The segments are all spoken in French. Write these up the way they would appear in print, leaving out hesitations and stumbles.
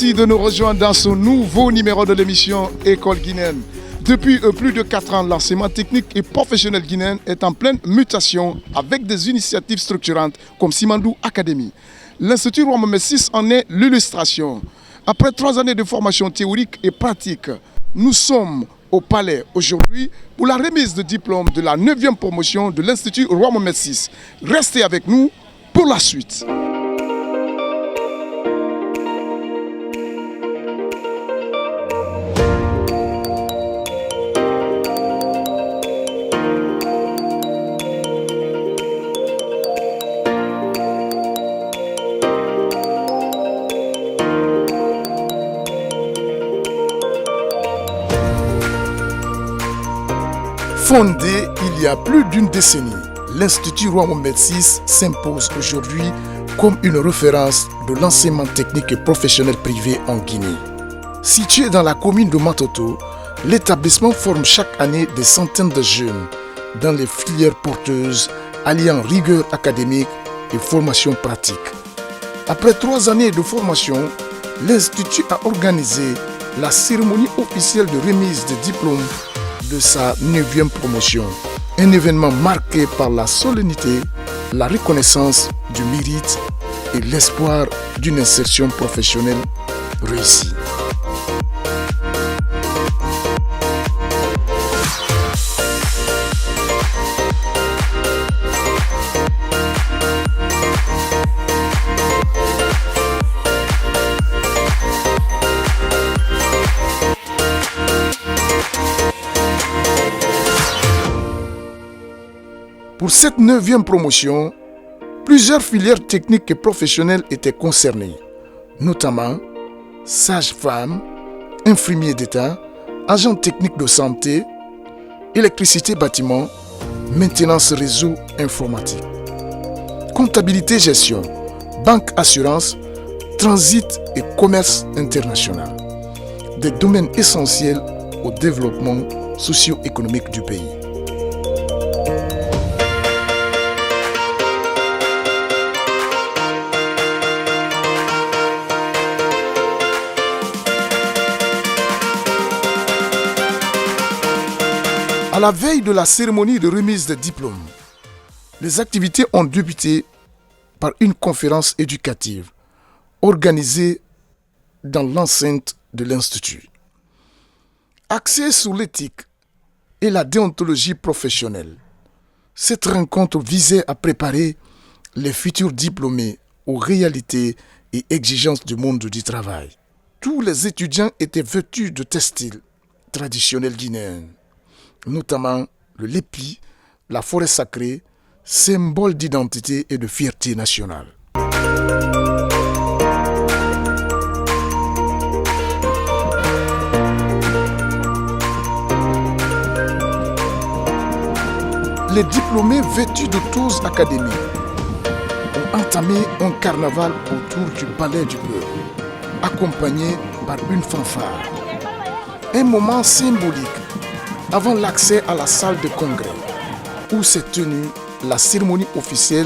Merci de nous rejoindre dans ce nouveau numéro de l'émission École guinéenne. Depuis plus de 4 ans, l'enseignement technique et professionnel guinéen est en pleine mutation avec des initiatives structurantes comme Simandou Academy. L'Institut Roi Mohamed VI en est l'illustration. Après 3 années de formation théorique et pratique, nous sommes au Palais aujourd'hui pour la remise de diplôme de la 9e promotion de l'Institut Roi Mohamed VI. Restez avec nous pour la suite. Fondé il y a plus d'une décennie, l'Institut Roi Mohamed VI s'impose aujourd'hui comme une référence de l'enseignement technique et professionnel privé en Guinée. Situé dans la commune de Matoto, l'établissement forme chaque année des centaines de jeunes dans les filières porteuses alliant rigueur académique et formation pratique. Après 3 années de formation, l'Institut a organisé la cérémonie officielle de remise de diplôme de sa 9e promotion. Un événement marqué par la solennité, la reconnaissance du mérite et l'espoir d'une insertion professionnelle réussie. Pour cette 9e promotion, plusieurs filières techniques et professionnelles étaient concernées, notamment sages-femmes, infirmiers d'État, agents techniques de santé, électricité bâtiment, maintenance réseau informatique, comptabilité-gestion, banque assurance, transit et commerce international, des domaines essentiels au développement socio-économique du pays. À la veille de la cérémonie de remise des diplômes, les activités ont débuté par une conférence éducative organisée dans l'enceinte de l'Institut. Axée sur l'éthique et la déontologie professionnelle, cette rencontre visait à préparer les futurs diplômés aux réalités et exigences du monde du travail. Tous les étudiants étaient vêtus de textiles traditionnels guinéens, notamment le lépi, la forêt sacrée, symbole d'identité et de fierté nationale. Les diplômés vêtus de toges académiques ont entamé un carnaval autour du palais du peuple, accompagné par une fanfare. Un moment symbolique avant l'accès à la salle de congrès, où s'est tenue la cérémonie officielle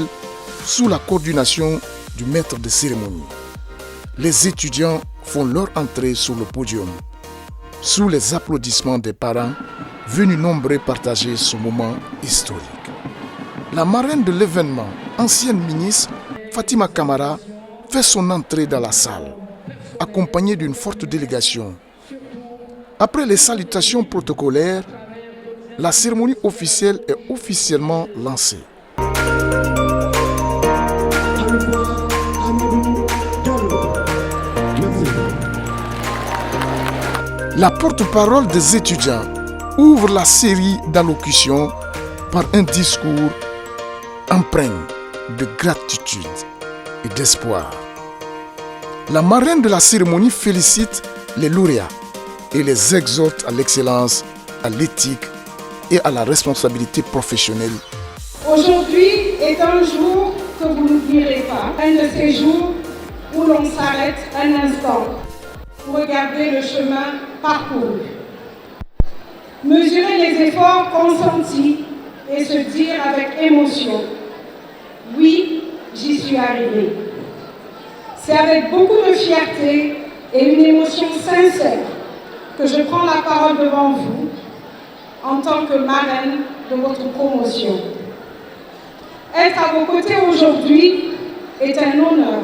sous la coordination du maître de cérémonie. Les étudiants font leur entrée sur le podium, sous les applaudissements des parents venus nombreux partager ce moment historique. La marraine de l'événement, ancienne ministre Fatima Camara, fait son entrée dans la salle, accompagnée d'une forte délégation. Après les salutations protocolaires, la cérémonie officielle est officiellement lancée. La porte-parole des étudiants ouvre la série d'allocutions par un discours empreint de gratitude et d'espoir. La marraine de la cérémonie félicite les lauréats et les exhorte à l'excellence, à l'éthique et à la responsabilité professionnelle. Aujourd'hui est un jour que vous n'oublierez pas, un de ces jours où l'on s'arrête un instant pour regarder le chemin parcouru, mesurer les efforts consentis et se dire avec émotion, oui, j'y suis arrivée. C'est avec beaucoup de fierté et une émotion sincère que je prends la parole devant vous en tant que marraine de votre promotion. Être à vos côtés aujourd'hui est un honneur,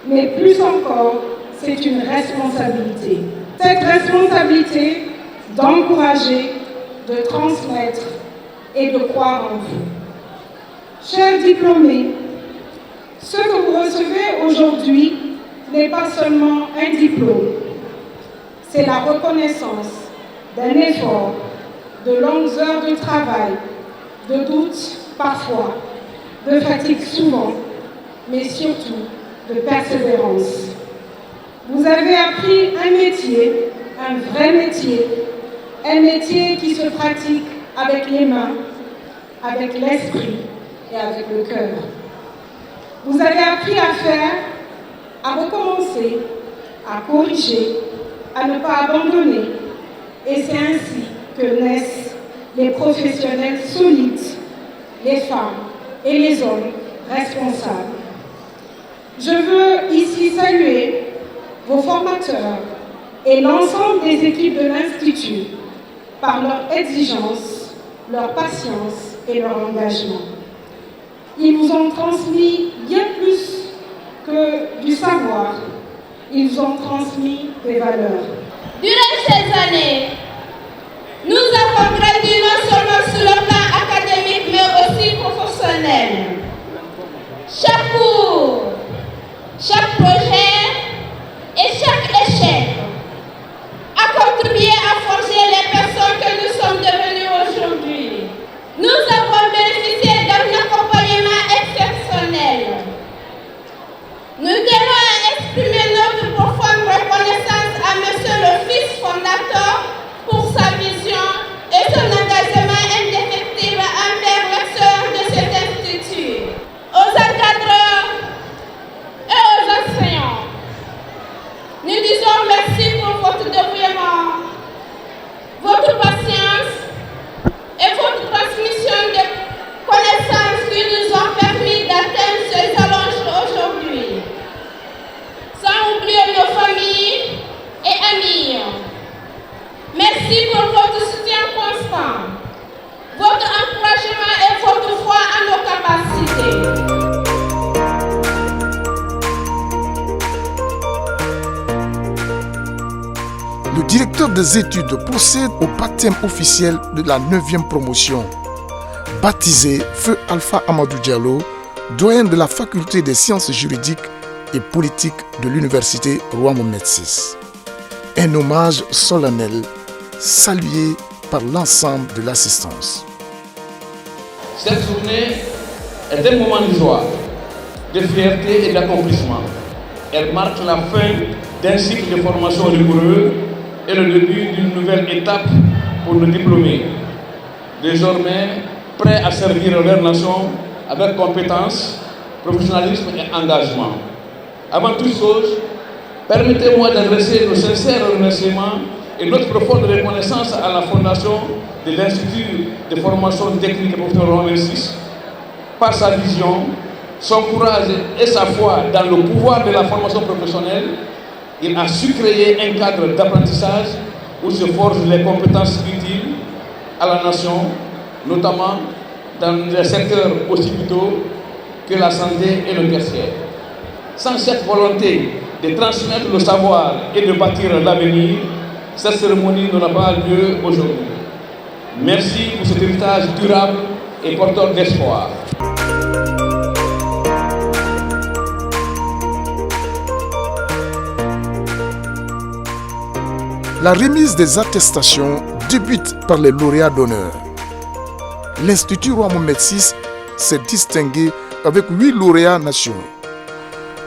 mais plus encore, c'est une responsabilité. Cette responsabilité d'encourager, de transmettre et de croire en vous. Chers diplômés, ce que vous recevez aujourd'hui n'est pas seulement un diplôme, c'est la reconnaissance d'un effort, de longues heures de travail, de doutes parfois, de fatigue souvent, mais surtout de persévérance. Vous avez appris un métier, un vrai métier, un métier qui se pratique avec les mains, avec l'esprit et avec le cœur. Vous avez appris à faire, à recommencer, à corriger, à ne pas abandonner. Et c'est ainsi que naissent les professionnels solides, les femmes et les hommes responsables. Je veux ici saluer vos formateurs et l'ensemble des équipes de l'Institut par leur exigence, leur patience et leur engagement. Ils vous ont transmis bien plus que du savoir, ils vous ont transmis des valeurs. Durant ces années, nous avons grandi non seulement sur le plan académique mais aussi professionnel. Chaque cours, chaque projet et chaque échec a contribué à forger les personnes que nous sommes devenues aujourd'hui. Nous avons bénéficié d'un accompagnement exceptionnel. Nous devons exprimer notre profonde reconnaissance à Monsieur le Fils fondateur pour sa vision et son engagement indéfectible envers l'action de cet institut. Aux encadreurs et aux enseignants, nous disons merci pour votre dévouement, votre patience et votre transmission de connaissances qui nous ont permis d'atteindre ces allonges aujourd'hui. Sans oublier nos familles et amis. Merci pour votre soutien constant, votre encouragement et votre foi en nos capacités. Le directeur des études procède au baptême officiel de la 9e promotion. Baptisé Feu Alpha Amadou Diallo, doyen de la faculté des sciences juridiques et politiques de l'université Roi Mohamed VI. Un hommage solennel salué par l'ensemble de l'assistance. Cette journée est un moment de joie, de fierté et d'accomplissement. Elle marque la fin d'un cycle de formation rigoureux et le début d'une nouvelle étape pour nos diplômés, désormais prêts à servir leur nation avec compétence, professionnalisme et engagement. Avant toute chose, permettez-moi d'adresser nos sincères remerciements et notre profonde reconnaissance à la fondation de l'Institut de formation technique et professionnelle Roi Mohamed VI par sa vision, son courage et sa foi dans le pouvoir de la formation professionnelle. Il a su créer un cadre d'apprentissage où se forgent les compétences utiles à la nation, notamment dans des secteurs aussi vitaux que la santé et le tertiaire. Sans cette volonté de transmettre le savoir et de bâtir l'avenir, cette cérémonie n'aura pas lieu aujourd'hui. Merci pour cet héritage durable et porteur d'espoir. La remise des attestations débute par les lauréats d'honneur. l'Institut Roi Mohamed VI s'est distingué avec 8 lauréats nationaux,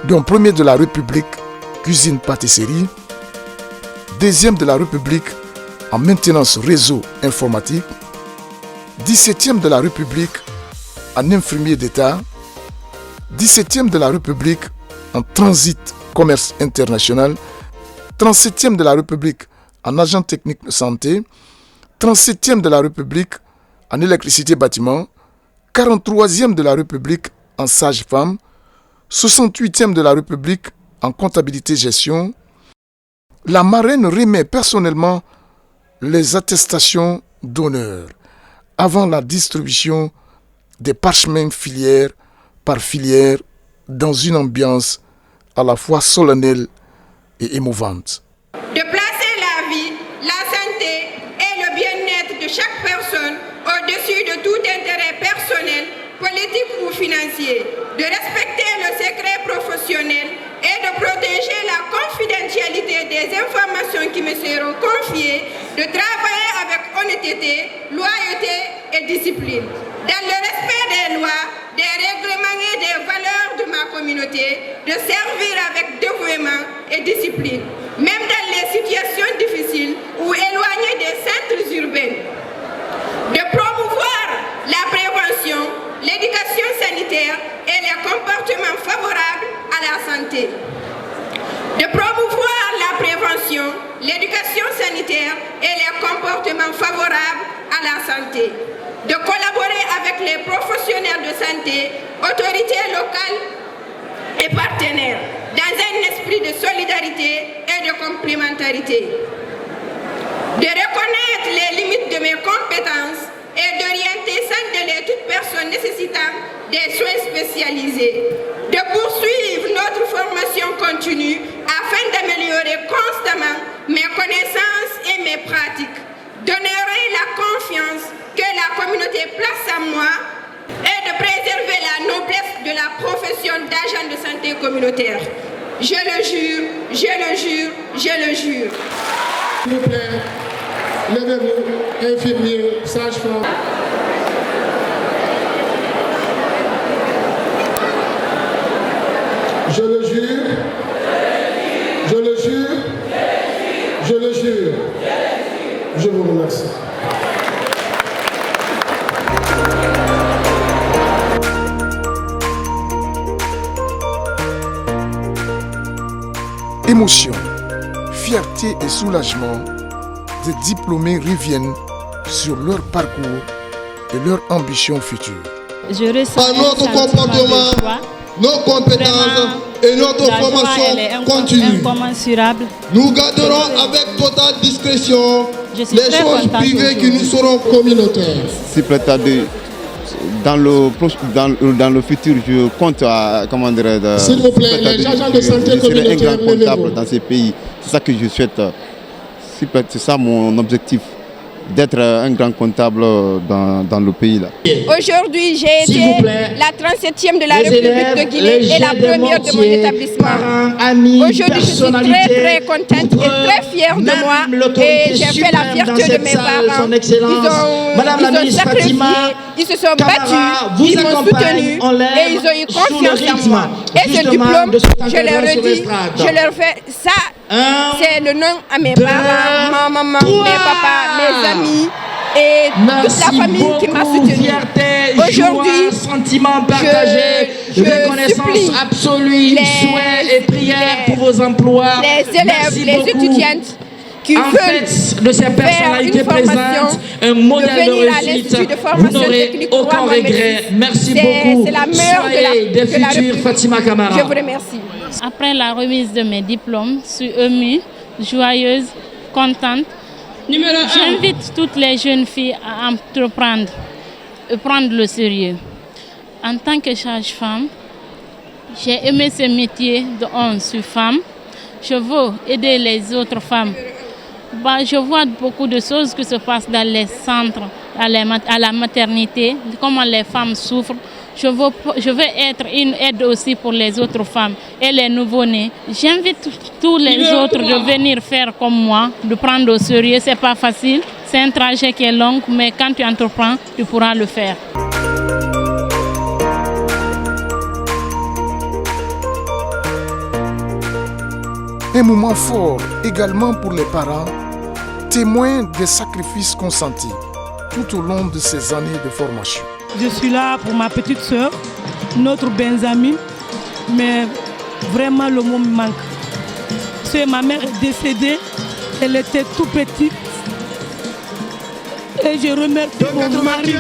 dont premier de la République, cuisine-pâtisserie, deuxième de la République en maintenance réseau informatique, 17e de la République en infirmier d'État, 17e de la République en transit commerce international, 37e de la République en agent technique de santé, 37e de la République en électricité bâtiment, 43e de la République en sage-femme, 68e de la République en comptabilité gestion. La marraine remet personnellement les attestations d'honneur avant la distribution des parchemins filière par filière dans une ambiance à la fois solennelle et émouvante. De placer la vie, la santé et le bien-être de chaque personne au-dessus de tout intérêt personnel, politique ou financier, de respecter le secret professionnel et de protéger la confidentialité des informations qui me seront confiées, de travailler avec honnêteté, loyauté et discipline, dans le respect des lois, des règlements et des valeurs de ma communauté, de servir avec dévouement et discipline, même dans les situations difficiles ou éloignées des centres urbains, de promouvoir la prévention, l'éducation sanitaire et les comportements favorables à la santé. De promouvoir la prévention, l'éducation sanitaire et les comportements favorables à la santé. De collaborer avec les professionnels de santé, autorités locales et partenaires, dans un esprit de solidarité et de complémentarité. De reconnaître les limites de mes compétences et d'orienter sans délai toute personne nécessitant des soins spécialisés. De poursuivre notre formation continue afin d'améliorer constamment mes connaissances et mes pratiques. D'honorer la confiance que la communauté place en moi et de préserver la noblesse de la profession d'agent de santé communautaire. Je le jure, je le jure, je le jure. S'il vous plaît, levez-vous, infirmiers, sages-femmes. Je le jure, je le jure, je le jure. Je vous remercie. Émotion, fierté et soulagement, des diplômés reviennent sur leur parcours et leur ambition future. Je ressens Par notre comportement, nos compétences et notre formation continue. Incommensurable. Nous garderons avec totale discrétion Je suis les très choses contente privées qui aujourd'hui. nous seront communautaires. Si plus tard, dans le futur, je compte à, comment dire, S'il vous plaît, les agents de santé je serai un communautaire, grand comptable levez-vous. dans ces pays. C'est ça que je souhaite. C'est ça mon objectif, d'être un grand comptable dans le pays là. Aujourd'hui, j'ai S'il été vous plaît, la 37e de la les République élèves, de Guinée les et la jeunes des première de mon mortiers, établissement. parents, amis, Aujourd'hui, je suis personnalités, très contente et très fière de même moi l'autorité et j'ai fait la suprême fierté dans de cette mes salle, parents. son excellence, Madame la ils ont ministre sacrifié, Fatima ils se sont Camara, battus, vous ils m'ont accompagne soutenu en l'air et ils ont eu sous confiance le en rythme, moi. Et ce justement, diplôme, de ce je leur ai sur dit, l'estrade. je leur fais ça. Un, C'est le nom à mes deux, parents, ma maman, trois. mes papas, mes amis et merci toute la famille qui m'a beaucoup, soutenu. fierté, Aujourd'hui, joie, sentiment partagé, je reconnaissance supplie absolue, souhaits et prières pour vos emplois. les élèves, Merci les beaucoup. étudiantes qui En veulent fait, de ces personnalités une formation, présentes, un modèle de de venir à réussite, l'Institut de vous formation n'aurez technique aucun Roi Mohamed regret. VI. Merci C'est- beaucoup. c'est la meilleure de la- Soyez des de la futures République. Fatima Camara. Je vous remercie. Après la remise de mes diplômes, je suis émue, joyeuse, contente. J'invite toutes les jeunes filles à entreprendre, et prendre le sérieux. En tant que sage-femme, j'ai aimé ce métier de je suis femme. Je veux aider les autres femmes. Je vois beaucoup de choses qui se passent dans les centres, à la maternité, comment les femmes souffrent. Je veux être une aide aussi pour les autres femmes et les nouveau-nés. J'invite tous les autres de venir faire comme moi, de prendre au sérieux. Ce n'est pas facile, C'est un trajet qui est long, mais quand tu entreprends, tu pourras le faire. Un moment fort également pour les parents, témoins des sacrifices consentis tout au long de ces années de formation. Je suis là pour ma petite sœur, notre Benjamin, mais vraiment le mot me manque. Parce que ma mère est décédée, elle était tout petite. Et je remercie mon mari.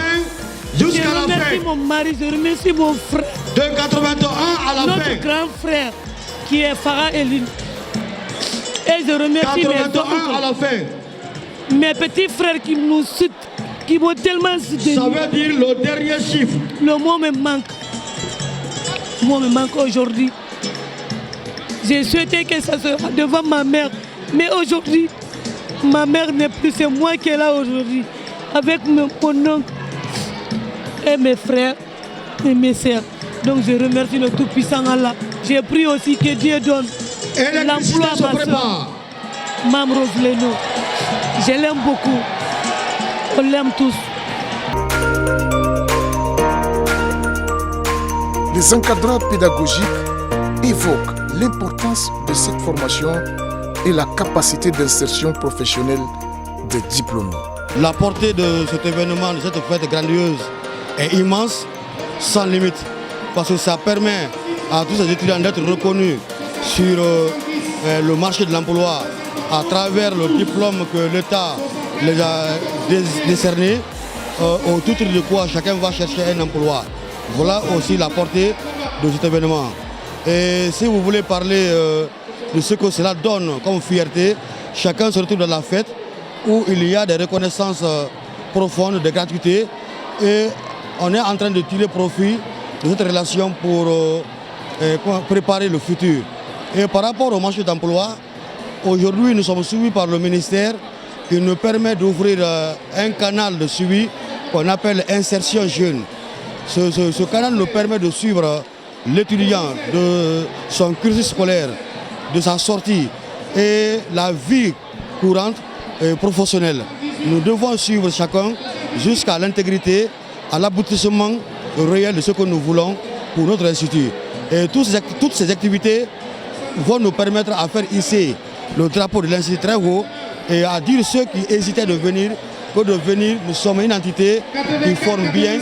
Je remercie mon mari, je remercie mon frère. De 81 à la notre fin. grand frère qui est Farah Eline. Et je remercie mes 81 à la fin. mes petits frères qui nous citent, qui m'ont tellement cité. Ça veut dire le dernier chiffre. Le mot me manque. Le mot me manque aujourd'hui. J'ai souhaité que ça soit devant ma mère. Mais aujourd'hui, ma mère n'est plus, c'est moi qui est là aujourd'hui. Avec mon oncle et mes frères et mes sœurs. Donc je remercie le Tout-Puissant Allah. J'ai prié aussi que Dieu donne l'emploi à ma soeur, Mme Rose Leno. Je l'aime beaucoup. On l'aime tous. Les encadreurs pédagogiques évoquent l'importance de cette formation et la capacité d'insertion professionnelle des diplômés. La portée de cet événement, de cette fête grandiose est immense, sans limite, parce que ça permet à tous ces étudiants d'être reconnus sur le marché de l'emploi à travers le diplôme que l'État les a décerné, au titre de quoi chacun va chercher un emploi. Voilà aussi la portée de cet événement. Et si vous voulez parler de ce que cela donne comme fierté, chacun se retrouve dans la fête où il y a des reconnaissances profondes, de gratuité, et on est en train de tirer profit de cette relation pour préparer le futur. Et par rapport au marché d'emploi, aujourd'hui nous sommes suivis par le ministère qui nous permet d'ouvrir un canal de suivi qu'on appelle Insertion Jeune. Ce canal nous permet de suivre l'étudiant de son cursus scolaire, de sa sortie et la vie courante et professionnelle. Nous devons suivre chacun jusqu'à l'intégrité, à l'aboutissement réel de ce que nous voulons pour notre institut. Et toutes ces activités vont nous permettre à faire hisser le drapeau de l'institut très haut et à dire ceux qui hésitaient de venir que de venir, nous sommes une entité qui forme bien,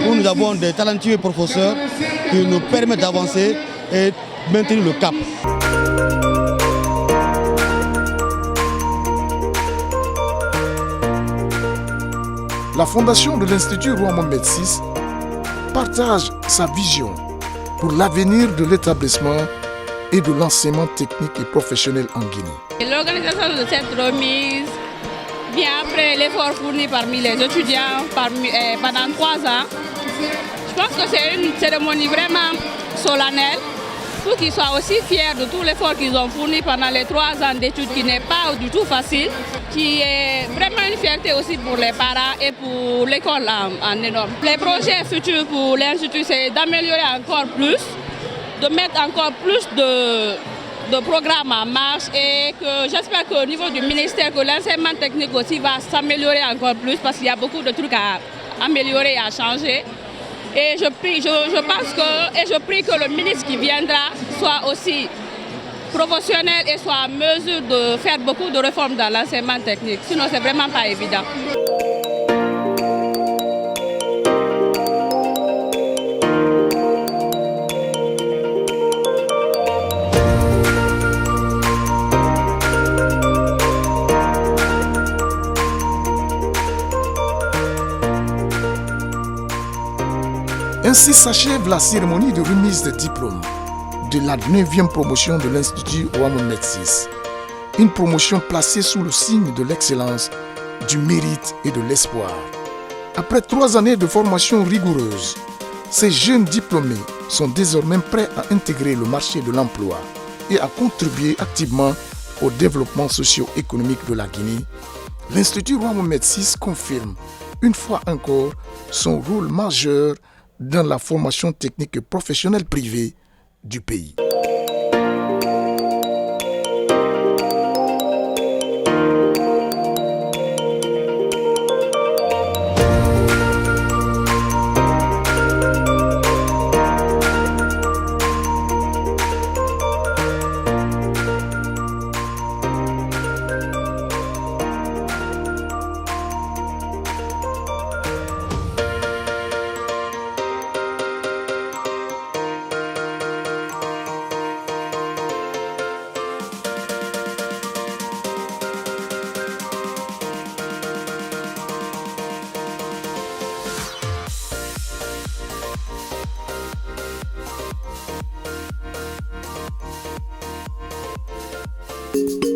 où nous avons des talentueux professeurs qui nous permettent d'avancer et maintenir le cap. La fondation de l'Institut Roi Mohamed VI partage sa vision pour l'avenir de l'établissement et de l'enseignement technique et professionnel en Guinée. L'organisation de cette remise vient après l'effort fourni parmi les étudiants pendant 3 ans. Je pense que c'est une cérémonie vraiment solennelle pour qu'ils soient aussi fiers de tout l'effort qu'ils ont fourni pendant les 3 ans d'études qui n'est pas du tout facile, qui est vraiment une fierté aussi pour les parents et pour l'école en énorme. Les projets futurs pour l'Institut, c'est d'améliorer encore plus, de mettre encore plus de programmes en marche et que j'espère qu'au niveau du ministère, que l'enseignement technique aussi va s'améliorer encore plus parce qu'il y a beaucoup de trucs à améliorer et à changer. Et je prie que le ministre qui viendra soit aussi professionnel et soit en mesure de faire beaucoup de réformes dans l'enseignement technique. Sinon, c'est vraiment pas évident. Ainsi s'achève la cérémonie de remise des diplômes de la 9e promotion de l'Institut Roi Mohamed VI. Une promotion placée sous le signe de l'excellence, du mérite et de l'espoir. Après 3 années de formation rigoureuse, ces jeunes diplômés sont désormais prêts à intégrer le marché de l'emploi et à contribuer activement au développement socio-économique de la Guinée. L'Institut Roi Mohamed VI confirme une fois encore son rôle majeur dans la formation technique et professionnelle privée du pays. Dakar.